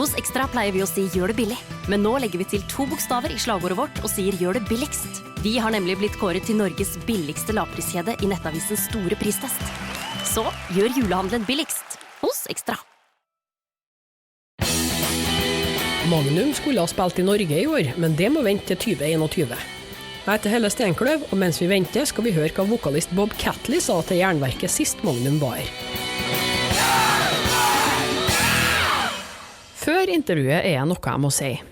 Hos Ekstra pleier vi å si gjør det billig, men nå legger vi til 2 bokstaver i slagordet vårt og sier gjør det billigst. Vi har nemlig blitt kåret til Norges billigste lavpriskjede i nettavisens store pristest. Så gjør julehandelen billigst hos Ekstra. Magnum skulle ha spilt i Norge i år, men det må vente til 2021. Jeg heter Helle Stenkløv, og mens vi venter skal vi høre hva vokalist Bob Catley sa til Jernverket sist Magnum var her. Før intervjuet er noe jeg må si.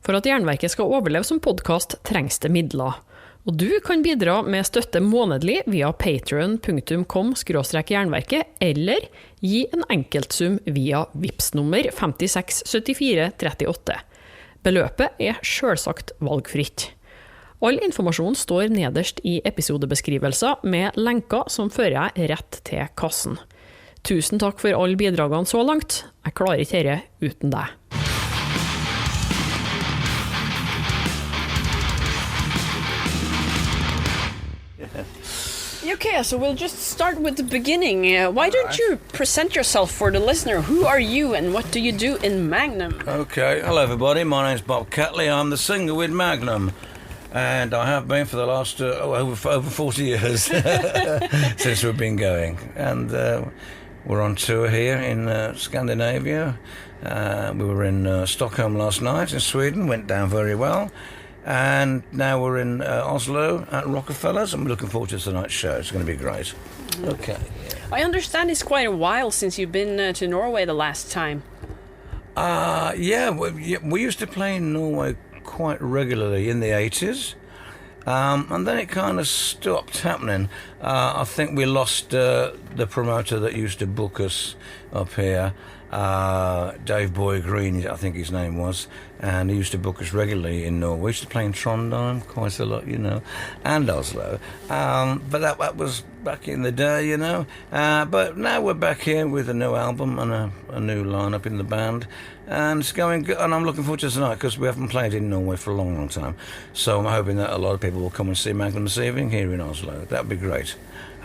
For at Jernverket skal overleve som podcast trengs det midler. Og du kan bidra med støtte månedlig via patreon.com/jernverket eller gi en enkeltsum via Vipps-nummer 567438. Beløpet er selvsagt valgfritt. All informasjon står nederst i episodebeskrivelser med lenker som fører deg rett til kassen. Tusen takk for alle bidragene så langt. Jeg klarer ikke dette uten deg. Okay, so we'll just start with the beginning. Why don't you present yourself for the listener? Who are you and what do you do in Magnum? Okay, hello everybody. My name's Bob Catley. I'm the singer with Magnum. And I have been for the last over 40 years since we've been going. And we're on tour here in Scandinavia. We were in Stockholm last night in Sweden, went down very well. And now we're in Oslo at Rockefeller's, and we're looking forward to tonight's show. It's going to be great. Okay. I understand it's quite a while since you've been to Norway the last time. Yeah, we used to play in Norway quite regularly in the 80s. And then it kind of stopped happening. I think we lost the promoter that used to book us up here, Dave Boy Green, I think his name was, and he used to book us regularly in Norway. We used to play in Trondheim quite a lot, you know, and Oslo. But that was back in the day, you know. But now we're back here with a new album and a new lineup in the band. And it's going good, and I'm looking forward to tonight because we haven't played in Norway for a long, long time. So I'm hoping that a lot of people will come and see Magnum this evening here in Oslo. That would be great.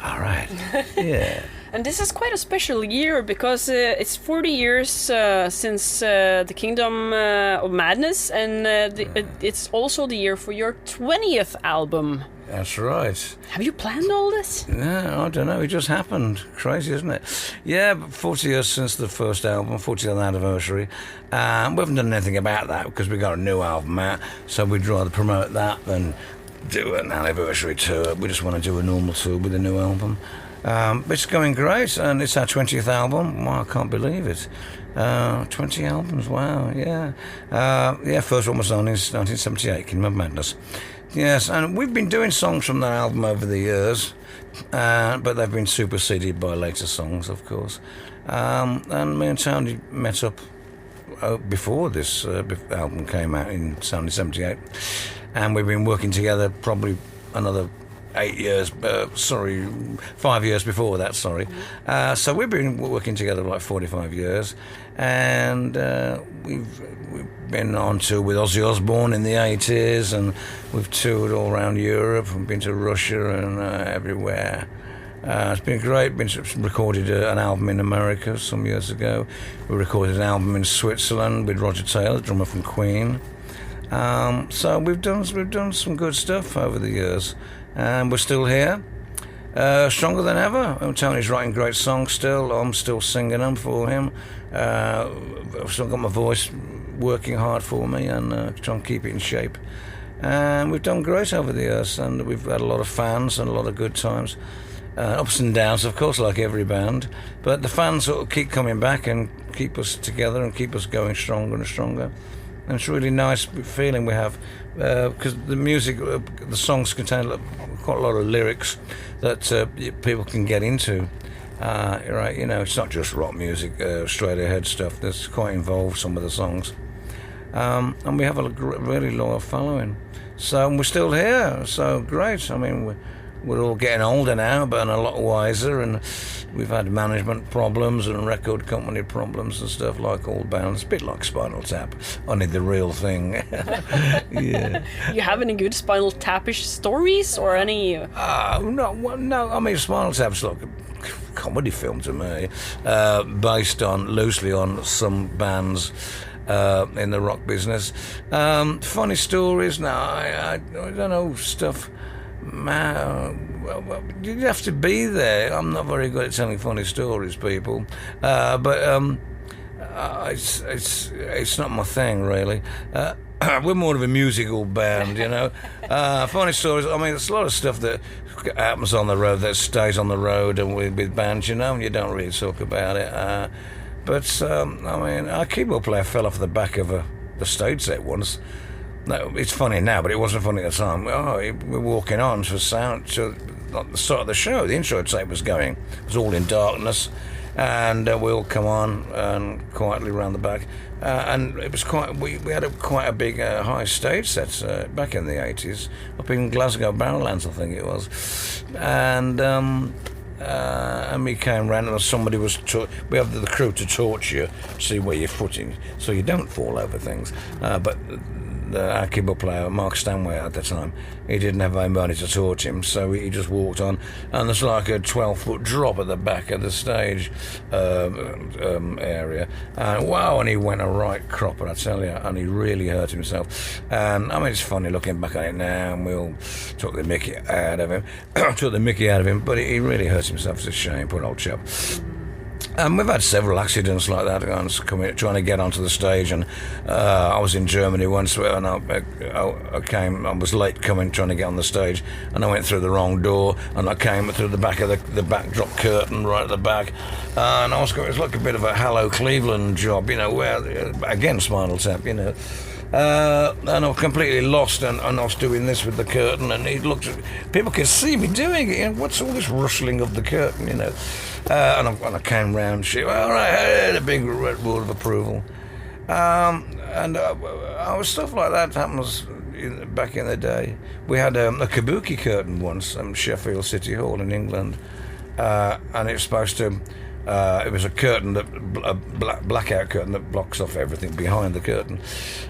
All right. Yeah. And this is quite a special year because it's 40 years since the Kingdom of Madness, and it's also the year for your 20th album. That's right. Have you planned all this? No, I don't know. It just happened. Crazy, isn't it? Yeah, 40 years since the first album, 40th anniversary. We haven't done anything about that because we got a new album out, so we'd rather promote that than do an anniversary tour. We just want to do a normal tour with a new album. It's going great, and it's our 20th album. Wow, I can't believe it. 20 albums, wow, yeah. First one was on in 1978, Kingdom of Madness. Yes, and we've been doing songs from that album over the years, but they've been superseded by later songs, of course. And me and Tony met up before this album came out in 1978, and we've been working together probably another 5 years before that, sorry. So we've been working together for like 45 years, and we've been on tour with Ozzy Osbourne in the 80s, and we've toured all around Europe and been to Russia and everywhere. It's been great. Recorded an album in America some years ago. We recorded an album in Switzerland with Roger Taylor, the drummer from Queen. So we've done some good stuff over the years, and we're still here, stronger than ever. Tony's writing great songs still. I'm still singing them for him. I've still got my voice working hard for me, and trying to keep it in shape. And we've done great over the years, and we've had a lot of fans and a lot of good times. Ups and downs, of course, like every band, but the fans sort of keep coming back and keep us together and keep us going stronger and stronger. And it's a really nice feeling we have, because the music, the songs contain quite a lot of lyrics that people can get into. Right, you know, it's not just rock music, straight ahead stuff. That's quite involved, some of the songs. And we have a really loyal following. So we're still here, so great. I mean, we're all getting older now, but a lot wiser, and we've had management problems and record company problems and stuff like all bands. A bit like Spinal Tap, only the real thing. Yeah. You have any good Spinal Tap-ish stories or any? No. I mean, Spinal Tap's like comedy film to me, based loosely on some bands in the rock business. Funny stories? No, I don't know stuff. You have to be there. I'm not very good at telling funny stories, people. But it's not my thing, really. We're more of a musical band, you know. Funny stories. I mean, there's a lot of stuff that happens on the road that stays on the road and with bands, you know, and you don't really talk about it. But I mean, our keyboard player fell off the back of the stage set once. No, it's funny now, but it wasn't funny at the time. We're walking on to sound to the start of the show. The intro tape was going. It was all in darkness, and we all come on and quietly round the back. And it was quite. We had quite a big high stage set back in the 80s up in Glasgow Barrowlands, I think it was, and we came round and somebody was. We have the crew to torch you, see where you're footing, so you don't fall over things. But our keyboard player, Mark Stanway at the time, he didn't have anybody to torch him, so he just walked on, and there's like a 12-foot drop at the back of the stage area, and wow, and he went a right cropper, I tell you, and he really hurt himself. And I mean, it's funny looking back on it now, and we all took the mickey out of him, but he really hurt himself. It's a shame, poor old chap. We've had several accidents like that, trying to get onto the stage, and I was in Germany once, and I was late trying to get on the stage, and I went through the wrong door, and I came through the back of the backdrop curtain right at the back, and it was like a bit of a Hello Cleveland job, you know, where, again, Spinal Tap, you know. And I was completely lost, and I was doing this with the curtain, and people could see me doing it. You know, what's all this rustling of the curtain, you know? And I came round, all right, a big word of approval. And stuff like that happens back in the day. We had a kabuki curtain once in Sheffield City Hall in England, and it's supposed to. It was a curtain, a blackout curtain that blocks off everything behind the curtain,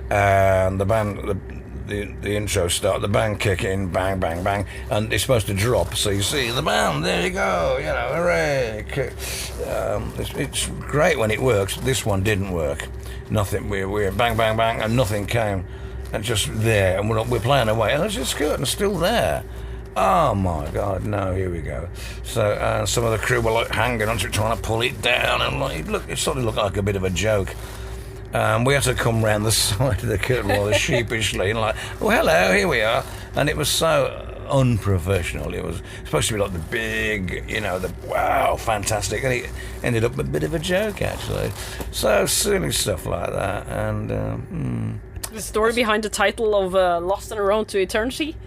and the band, the intro start, the band kick in, bang, bang, bang, and it's supposed to drop, so you see the band, there you go, you know, hooray. It's great when it works. This one didn't work. Nothing. We're bang, bang, bang, and nothing came, and just there, and we're playing away, and there's this curtain still there. Oh my God! No, here we go. So some of the crew were like hanging onto it, trying to pull it down, and it sort of looked like a bit of a joke. We had to come round the side of the curtain rather sheepishly, and like, oh hello, here we are. And it was so unprofessional. It was supposed to be like the big, you know, the wow, fantastic, and it ended up a bit of a joke actually. So silly stuff like that, and the story behind the title of "Lost and Around to Eternity."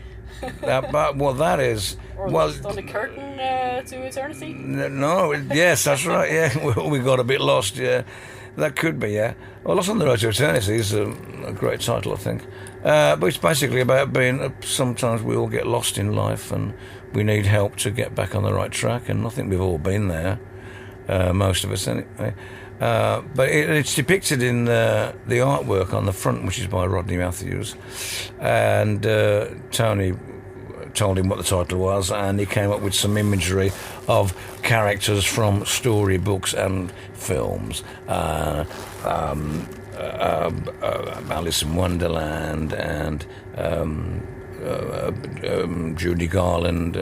That is... Or Lost on the Curtain to Eternity? No, yes, that's right, yeah. We got a bit lost, yeah. That could be, yeah. Well, Lost on the Road to Eternity is a great title, I think. But it's basically about sometimes we all get lost in life and we need help to get back on the right track, and I think we've all been there, most of us anyway. But it's depicted in the artwork on the front, which is by Rodney Matthews, and Tony told him what the title was, and he came up with some imagery of characters from storybooks and films. Alice in Wonderland and Judy Garland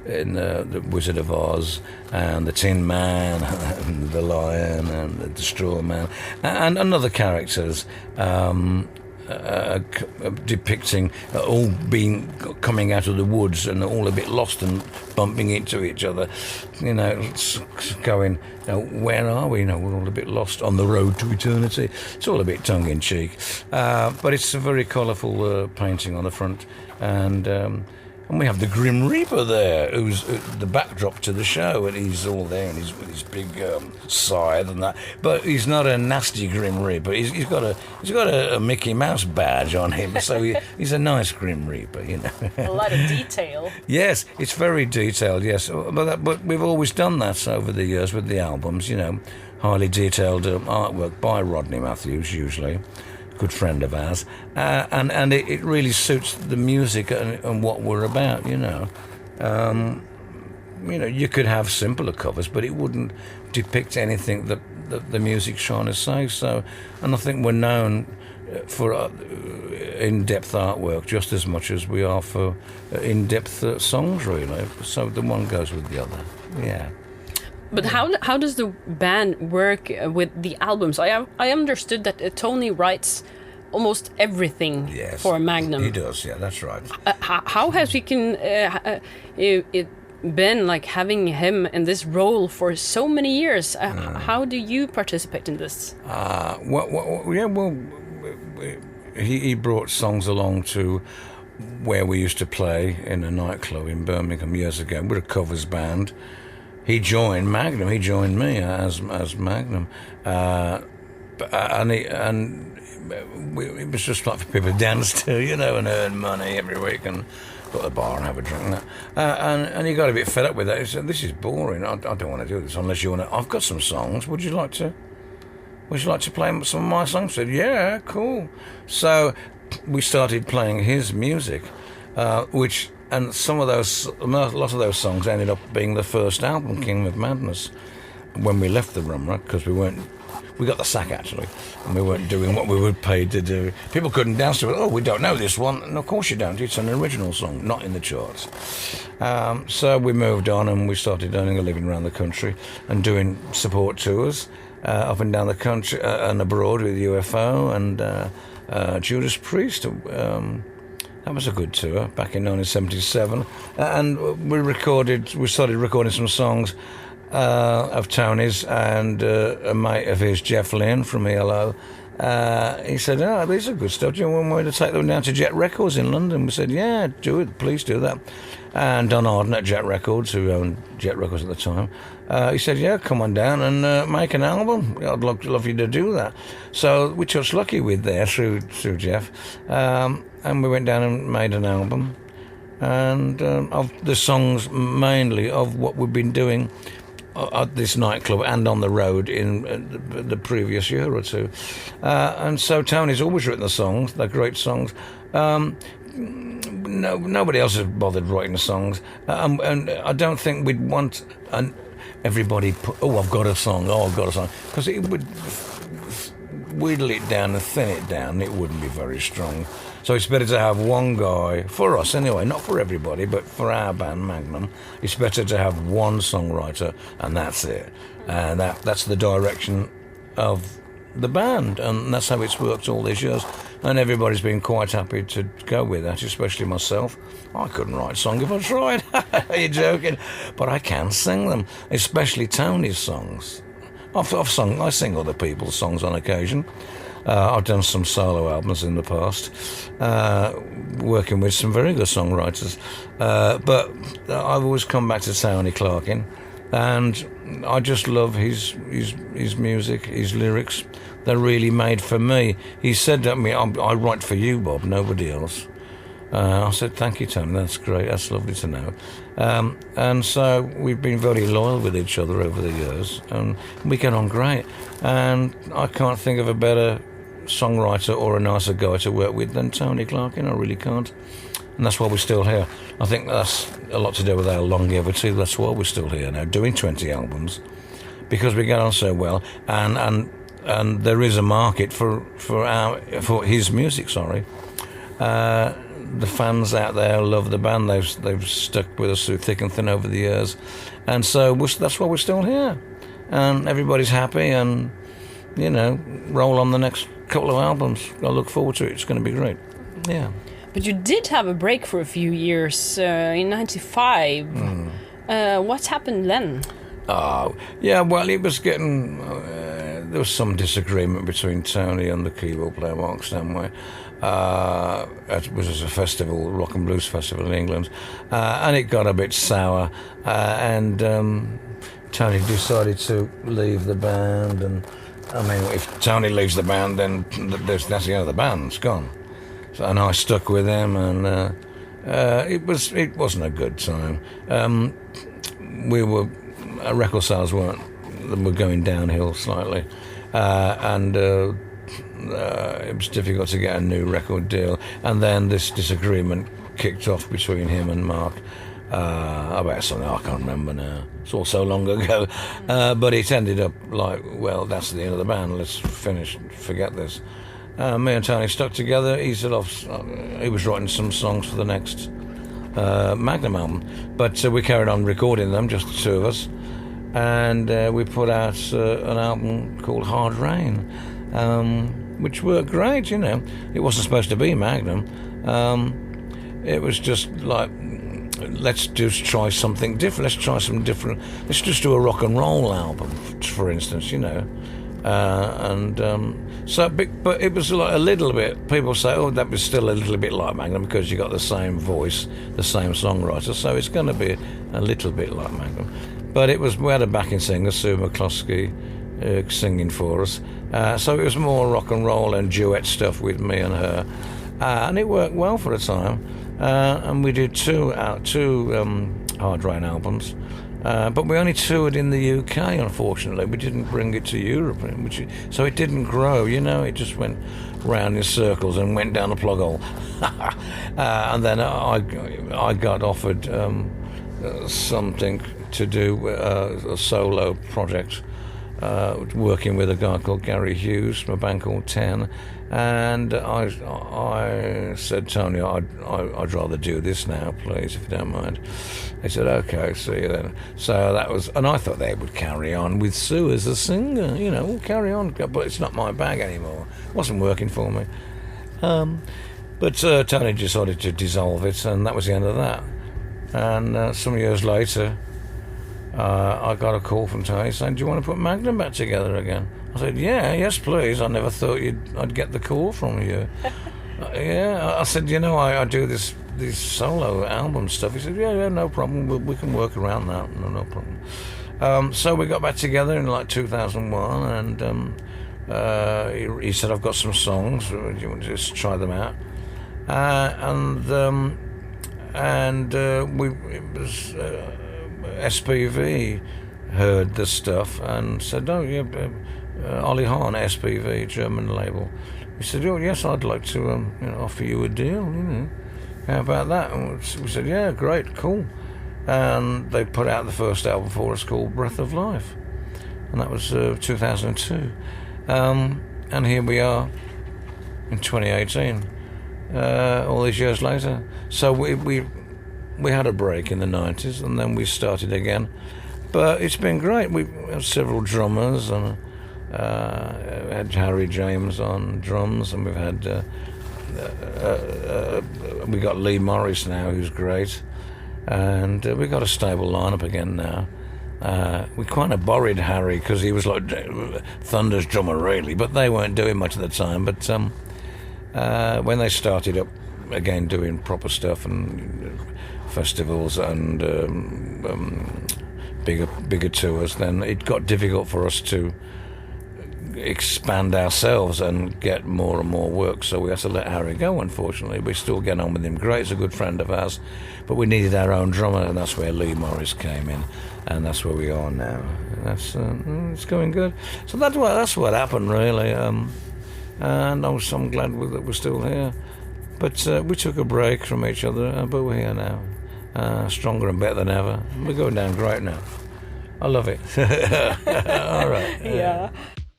in The Wizard of Oz, and the Tin Man, and the Lion, and the Straw Man, and other characters depicting all coming out of the woods and all a bit lost and bumping into each other, you know, going, you know, where are we? You know, we're all a bit lost on the road to eternity. It's all a bit tongue-in-cheek, but it's a very colourful painting on the front, and we have the Grim Reaper there, who's the backdrop to the show, and he's all there, and he's with his big scythe and that. But he's not a nasty Grim Reaper. He's got a Mickey Mouse badge on him, so he's a nice Grim Reaper, you know. A lot of detail. Yes, it's very detailed. Yes, but we've always done that over the years with the albums, you know, highly detailed artwork by Rodney Matthews usually. Good friend of ours, and it really suits the music and what we're about, you know. you could have simpler covers, but it wouldn't depict anything that the music's trying to say. So, and I think we're known for in-depth artwork just as much as we are for in-depth songs, really. So the one goes with the other. Yeah. But how does the band work with the albums? I understood that Tony writes almost everything for Magnum. He does, yeah, that's right. How has he it been like having him in this role for so many years? How do you participate in this? He brought songs along to where we used to play in a nightclub in Birmingham years ago. We're a covers band. He joined Magnum. He joined me as Magnum, it was just like for people to dance to, and earn money every week and go to the bar and have a drink. And he got a bit fed up with that. He said, "This is boring. I don't want to do this unless you want to. I've got some songs. Would you like to play some of my songs?" I said, "Yeah, cool." So we started playing his music, and a lot of those songs ended up being the first album, King of Madness, when we left the Rumra, because we got the sack actually, and we weren't doing what we were paid to do. People couldn't dance to it. "Oh, we don't know this one." And of course you don't. It's an original song, not in the charts. So we moved on and we started earning a living around the country and doing support tours up and down the country and abroad with UFO and Judas Priest. That was a good tour back in 1977, and we started recording some songs of Tony's, and a mate of his, Jeff Lynne from ELO. He said, "These are good stuff. Do you want me to take them down to Jet Records in London?" We said, "Yeah, do it. Please do that." And Don Arden at Jet Records, who owned Jet Records at the time, he said, "Yeah, come on down and make an album. I'd love you to do that." So we touched lucky with there through Jeff, and we went down and made an album, and of the songs mainly of what we've been doing at this nightclub and on the road in the previous year or two. And so Tony's always written the songs. They're great songs. Nobody else has bothered writing the songs. And I don't think we'd want everybody I've got a song, because it would wheedle it down and thin it down. It wouldn't be very strong. So it's better to have one guy, for us anyway, not for everybody, but for our band, Magnum, it's better to have one songwriter, and that's it. And that's the direction of the band, and that's how it's worked all these years. And everybody's been quite happy to go with that, especially myself. I couldn't write a song if I tried. Are you joking? But I can sing them, especially Tony's songs. I sing other people's songs on occasion. I've done some solo albums in the past, working with some very good songwriters. But I've always come back to Tony Clarkin, and I just love his music, his lyrics. They're really made for me. He said to me, "I write for you, Bob, nobody else." I said, "Thank you, Tony, that's great, that's lovely to know." And so we've been very loyal with each other over the years, and we get on great. And I can't think of a better songwriter or a nicer guy to work with than Tony Clarkin. I really can't. And that's why we're still here. I think that's a lot to do with our longevity. That's why we're still here now, doing 20 albums, because we get on so well, and there is a market for his music. The fans out there love the band. They've stuck with us through thick and thin over the years, and so that's why we're still here. And everybody's happy, and roll on the next couple of albums. I look forward to it. It's going to be great. Yeah. But you did have a break for a few years in '95. What happened then? Well, it was getting... there was some disagreement between Tony and the keyboard player, Mark Stanway. It was a festival, rock and blues festival in England, and it got a bit sour, and Tony decided to leave the band. And I mean, if Tony leaves the band, then that's the end of the band. It's gone. So, and I stuck with him, and it wasn't a good time. Record sales were going downhill slightly, and it was difficult to get a new record deal. And then this disagreement kicked off between him and Mark, about something I can't remember now. It's all so long ago. But it ended up like, well, that's the end of the band. Let's finish, forget this. Me and Tony stuck together. He set off. He was writing some songs for the next Magnum album, but we carried on recording them, just the two of us, and we put out an album called Hard Rain, which worked great. You know, it wasn't supposed to be Magnum. It was just like, let's just try something different. Let's try some different. Let's just do a rock and roll album, for instance. You know. But it was like a little bit. People say, "Oh, that was still a little bit like Magnum because you got the same voice, the same songwriter." So it's going to be a little bit like Magnum. But it was. We had a backing singer, Sue McCloskey, singing for us. So it was more rock and roll and duet stuff with me and her, and it worked well for a time. And we did two Hard Rain albums. But we only toured in the UK, unfortunately. We didn't bring it to Europe, so it didn't grow, you know. It just went round in circles and went down a plug hole. And then I got offered something to do, a solo project, working with a guy called Gary Hughes from a band called 10. And I said, Tony, I'd rather do this now, please, if you don't mind. He said, okay, see you then. So that was, and I thought they would carry on with Sue as a singer, you know, we'll carry on, but it's not my bag anymore. It wasn't working for me. But Tony decided to dissolve it, and that was the end of that. And some years later, I got a call from Tony saying, do you want to put Magnum back together again? I said, yes, please. I never thought I'd get the call from you. Yeah, I said, you know, I do this solo album stuff. He said, yeah, no problem. We can work around that. No problem. So we got back together in like 2001, and he said, I've got some songs. Do you want to just try them out? It was SPV heard the stuff and said, oh, yeah, Ollie Hahn, SPV, German label. He said, oh, yes, I'd like to offer you a deal, you know. How about that? And we said, yeah, great, cool. And they put out the first album for us called Breath of Life. And that was 2002. And here we are in 2018, all these years later. So we had a break in the 90s, and then we started again. But it's been great. We have several drummers, and had Harry James on drums, and we've had we got Lee Morris now, who's great, and we got a stable lineup again now. We kind of borrowed Harry because he was like Thunder's drummer, really, but they weren't doing much at the time. But when they started up again doing proper stuff and festivals and bigger tours, then it got difficult for us to expand ourselves and get more and more work, so we had to let Harry go. Unfortunately, we still get on with him great. He's a good friend of ours, but we needed our own drummer, and that's where Lee Morris came in, and that's where we are now. That's it's going good. So that's what happened, really. And I'm glad that we're still here. But we took a break from each other, but we're here now, stronger and better than ever. We're going down great now. I love it. All right. Yeah.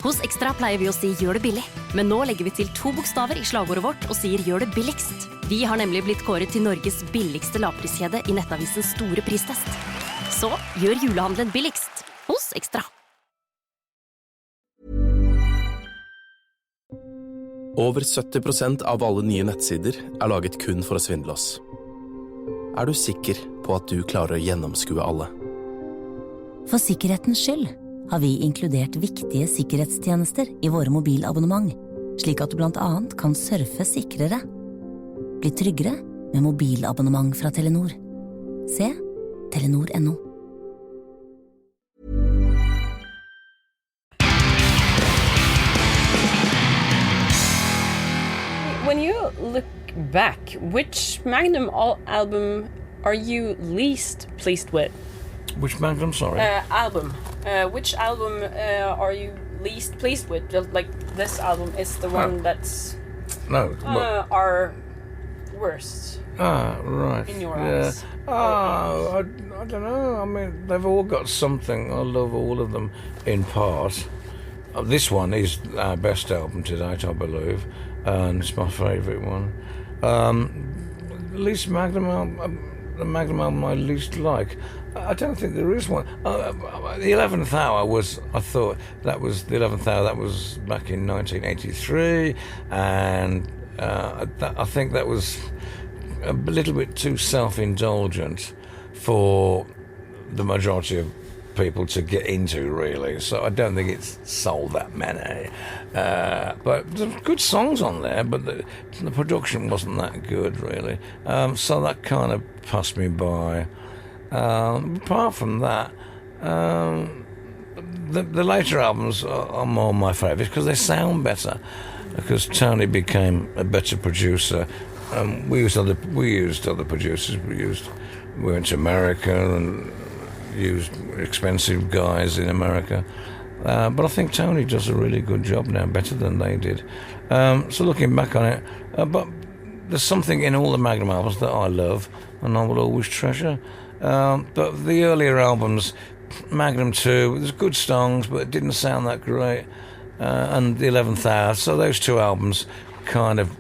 Hos Ekstra pleier vi å si gjør det billig, men nå legger vi til 2 bokstaver i slagordet vårt og sier gjør det billigst. Vi har nemlig blitt kåret til Norges billigste lavpriskjede i nettavisens store pristest. Så gjør julehandelen billigst hos Ekstra. Over 70% av alle nye nettsider laget kun for å svindle oss. Du sikker på at du klarer å gjennomskue alle? For sikkerhetens skyld har vi inkludert viktige sikkerhetstjenester i våre mobilabonnement, slik at du blant annet kan surfe sikrere. Bli tryggere med mobilabonnement fra Telenor. Se telenor.no. When you look back, which Magnum album are you least pleased with? Which Magnum, sorry? Album. Which album are you least pleased with? Like, this album is the one that's... No. worst? Right. In your eyes. I don't know. I mean, they've all got something. I love all of them in part. This one is our best album to date, I believe, and it's my favourite one. The least Magnum album, the Magnum album I least like. I don't think there is one. The 11th Hour was, I thought, that was the 11th Hour, that was back in 1983, and I think that was a little bit too self-indulgent for the majority of people to get into, really. So I don't think it's sold that many. But there's good songs on there, but the production wasn't that good, really. So that kind of passed me by. Apart from that, the later albums are more my favourites because they sound better. Because Tony became a better producer. We used other producers. We went to America and used expensive guys in America. But I think Tony does a really good job now, better than they did. So looking back on it, but there's something in all the Magnum albums that I love and I will always treasure. But the earlier albums, Magnum II, there's good songs, but it didn't sound that great. And the 11th Hour, so those two albums kind of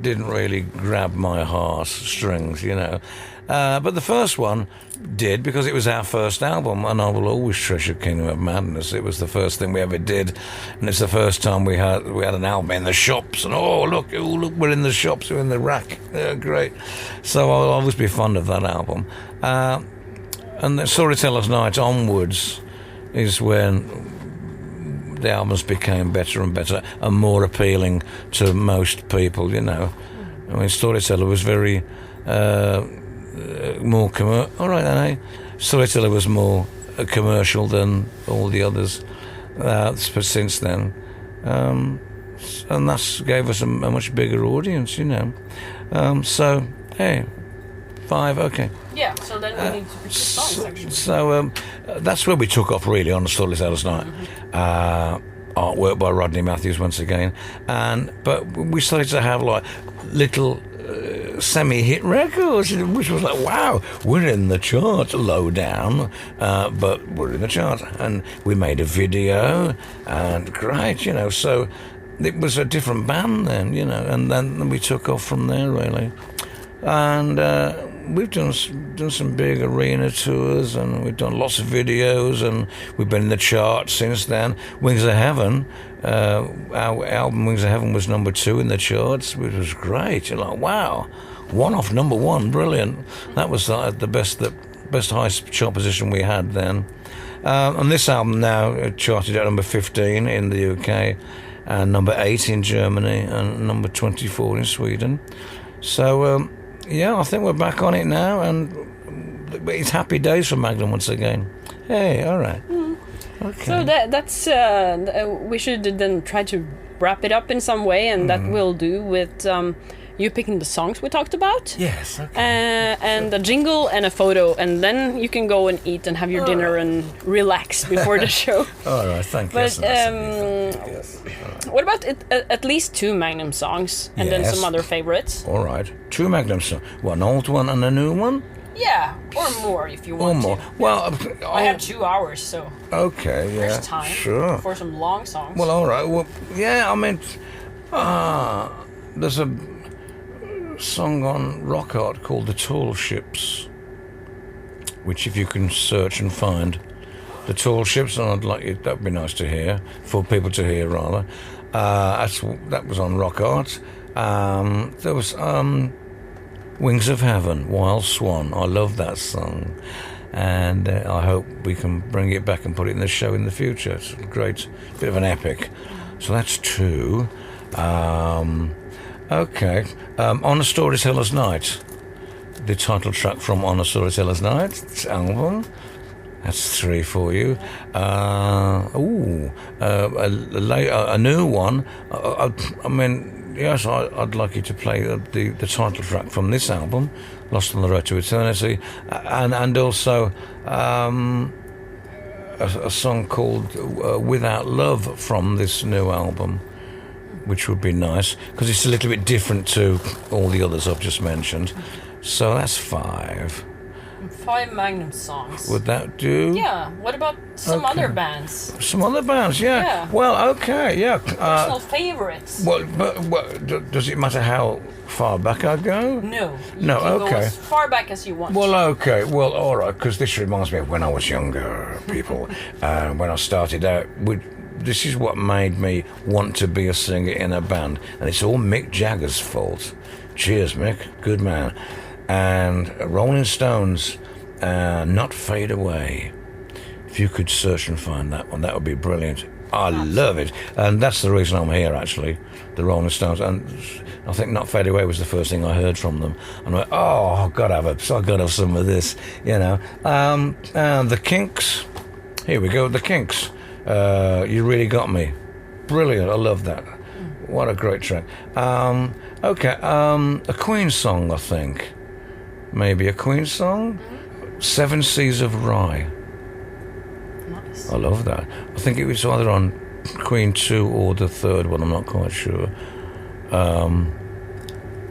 didn't really grab my heartstrings, you know. But the first one did, because it was our first album, and I will always treasure Kingdom of Madness. It was the first thing we ever did, and it's the first time we had an album in the shops, and look, we're in the shops, we're in the rack. Great. So I'll always be fond of that album. And the Storyteller's Night onwards is when the albums became better and better and more appealing to most people, you know. I mean, Storyteller was very more commercial. All right, then, eh? Storyteller was more commercial than all the others since then. And that gave us a much bigger audience, you know. So, hey, 5, okay. Yeah, so then we need to pick the songs, actually. So that's where we took off, really, on the Storyteller's Night. Artwork by Rodney Matthews once again. But we started to have, like, little semi-hit records, which was like, wow, we're in the charts, low down, but we're in the charts. And we made a video, and great, you know. So it was a different band then, you know, and then we took off from there, really. And we've done some big arena tours, and we've done lots of videos, and we've been in the charts since then. Wings of Heaven, our album Wings of Heaven was number 2 in the charts, which was great. You're like, wow, one off number 1, brilliant. That was the best high chart position we had then. And this album now charted at number 15 in the UK, and number 8 in Germany, and number 24 in Sweden. So yeah, I think we're back on it now, and it's happy days for Magnum once again. Hey, all right. Okay. So that's we should then try to wrap it up in some way, and that we'll do with you picking the songs we talked about. Yes. Okay. And a jingle and a photo, and then you can go and eat and have your dinner and relax before the show. All right, thank you. But what about at least 2 Magnum songs, and then some other favorites? All right, 2 Magnum songs, one old one and a new one. Yeah, or more if you want more. to. Well, I have 2 hours, so okay, yeah, there's time sure. for some long songs. Well, all right. Well, yeah, I mean, there's a song on rock art called The Tall Ships, which if you can search and find, The Tall Ships, and I'd like it, that'd be nice to hear, for people to hear rather. That was on rock art. There was Wings of Heaven, Wild Swan. I love that song, and I hope we can bring it back and put it in the show in the future. It's a great bit of an epic. So that's 2. Okay, On a Storyteller's Night, the title track from On a Storyteller's Night album. That's 3 for you. A new one. I mean, yes, I'd like you to play the title track from this album, Lost on the Road to Eternity, and also a song called Without Love from this new album. which would be nice, because it's a little bit different to all the others I've just mentioned. So that's 5. 5 Magnum songs. Would that do? Yeah. What about some other bands? Some other bands, yeah. Yeah. Well, okay, yeah. Personal favorites? Well, does it matter how far back I go? No. No, You can okay. go as far back as you want. Well, okay. Well, all right, because this reminds me of when I was younger, people. When I started out, this is what made me want to be a singer in a band. And it's all Mick Jagger's fault. Cheers, Mick. Good man. And Rolling Stones, Not Fade Away. If you could search and find that one, that would be brilliant. I love it. And that's the reason I'm here, actually, the Rolling Stones. And I think Not Fade Away was the first thing I heard from them. And I went, oh, I've got to have some of this, you know. And the Kinks. Here we go, the Kinks. You Really Got Me. Brilliant, I love that. What a great track. Okay, a Queen song, I think. Maybe a Queen song? 7 Seas of Rye. Nice. I love that. I think it was either on Queen 2 or the third one, I'm not quite sure.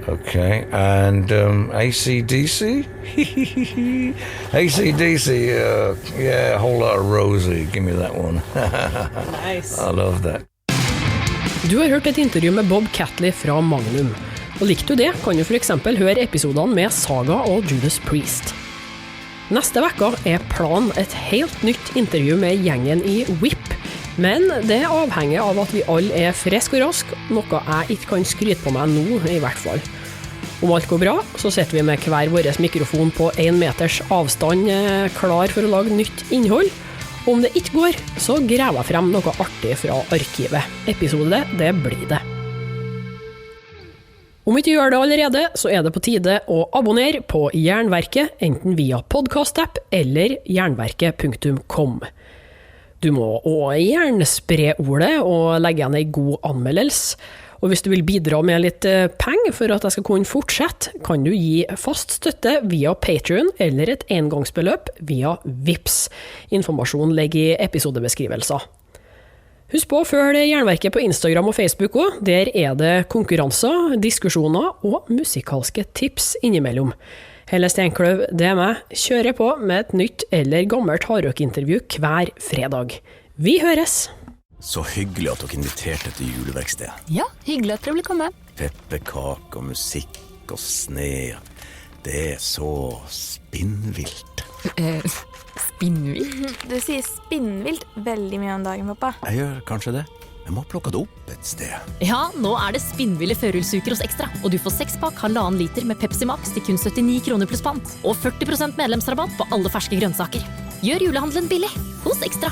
Okay, and AC/DC? AC/DC, yeah, a whole lot of Rosie. Give me that one. Nice. I love that. Du har hørt et intervju med Bob Catley fra Magnum. Og likte du det, kan du for eksempel høre episodene med Saga og Judas Priest. Neste vekka er planen et helt nytt intervju med gjengen i Whip, men det avhenger av at vi alle er friske og raske, noe jeg ikke kan skryte på meg nå i hvert fall. Om alt går bra, så sitter vi med hver vår mikrofon på 1 meters avstand klar for å lage nytt innhold. Om det ikke går, så graver jeg frem noe artig fra arkivet. Episode, det blir det. Om ikke gjør det allerede, så er det på tide å abonnere på Jernverket, enten via podcast-app eller jernverket.com. Du må også gjerne spre ordet og legge igjen en god anmeldelse. Og hvis du vil bidra med litt penger for at jeg skal kunne fortsette, kan du gi fast støtte via Patreon eller et engangsbeløp via Vips. Informasjon ligger i episodebeskrivelser. Husk på å følge Jernverket på Instagram og Facebook også. Der er det konkurranser, diskusjoner og musikalske tips innimellom. Helle Steinkløv, det er meg, kjører på med et nytt eller gammelt hardrock-intervju hver fredag. Vi høres! Så hyggelig at dere inviterte til juleverksted. Ja, hyggelig at dere vil komme. Pepperkake og musikk og sne. Det er så spinnvilt. Spinnvilt? Du sier spinnvilt veldig mye om dagen, pappa. Jeg gjør kanskje det. Jeg må plukke det opp et sted. Ja, nå er det spinnville førjulsuker hos Ekstra, og du får 6-pakk 1,5 liter med Pepsi Max til kun 79 kroner pluss pant, og 40% medlemsrabatt på alle ferske grønnsaker. Gjør julehandelen billig hos Ekstra.